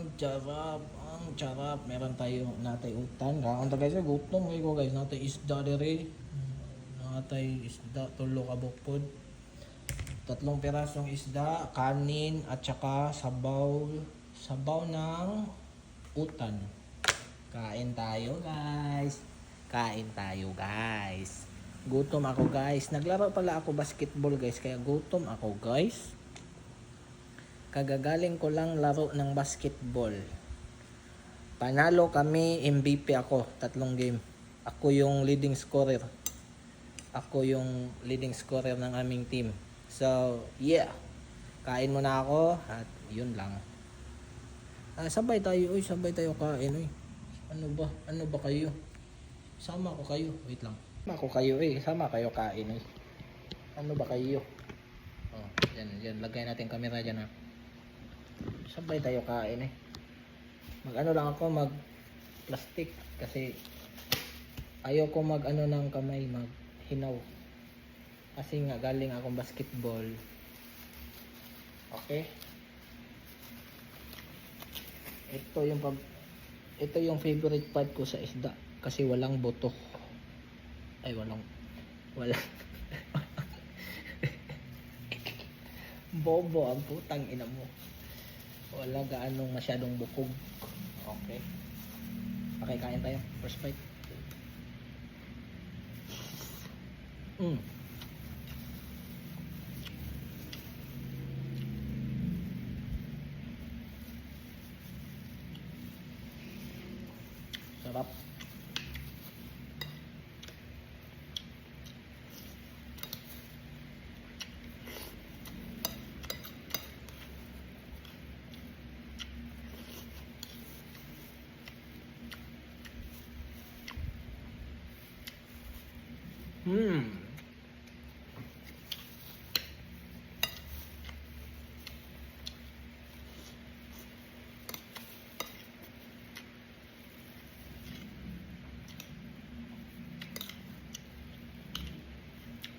ang charap. Meron tayo natay utan. Kaon ta guys, gutom kay ko guys. Natay isda dire. Natay isda tulo ka bukod. 3 pirasong isda, kanin at saka sabaw ng utan. Kain tayo guys. Kain tayo guys. Gutom ako guys. Naglaro pala ako basketball guys. Kaya gutom ako guys. Kagagaling ko lang laro ng basketball. Panalo kami, MVP ako. 3 game. Ako yung leading scorer. Ako yung leading scorer ng aming team. So, yeah. Kain muna ako at yun lang. Sabay tayo, sabay tayo kain, oy. Ano ba kayo? Sama ko kayo. Wait lang. Sama ko kayo, sama kayo kain, oy. Ano ba kayo? Oh, yan, lagay natin camera diyan ha. Sabay tayo kain Mag-ano lang ako, mag-plastic kasi ayaw ko mag-ano ng kamay, mag-hinaw. Kasi nga galing akong basketball. Okay? Ito yung favorite part ko sa isda kasi walang buto. Ay, wala. Bobo ang putang ina mo. Wala gaanong masyadong bukog. Okay. Okay, kain tayo. First bite. Sarap.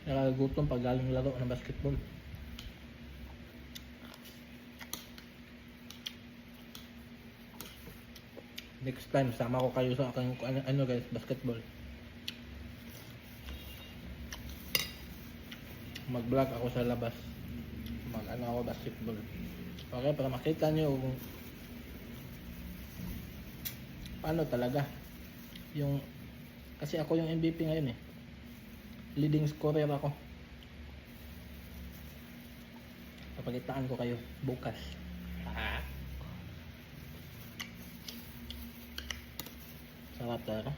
Nakakagutom pag galing laro ng basketball. Next time sama ko kayo sa aking ano guys, basketball. Mag-vlog ako sa labas. Mag-ano ako basketball. Okay, para makita nyo kung paano talaga yung, kasi ako yung MVP ngayon leading scorer ako. Papagitaan ko kayo bukas. Sarap talaga.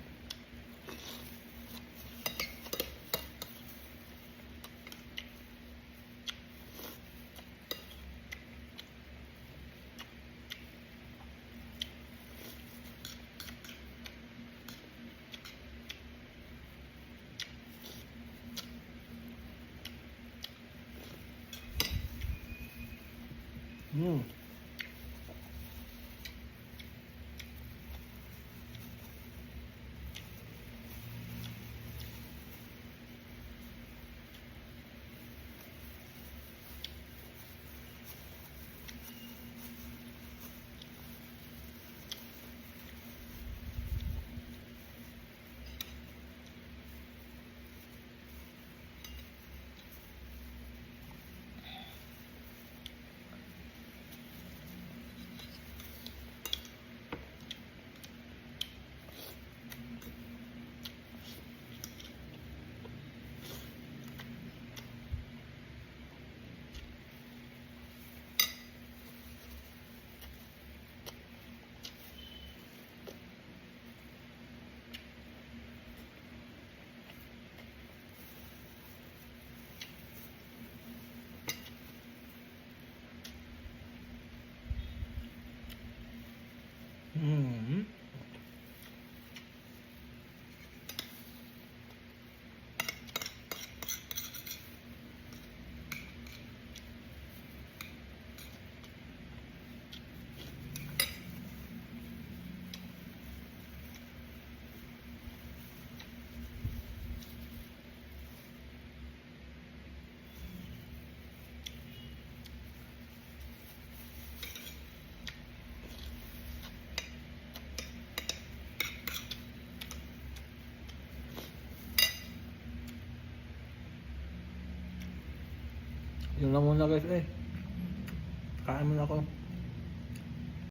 Yun lang muna guys eh. Kain muna ako.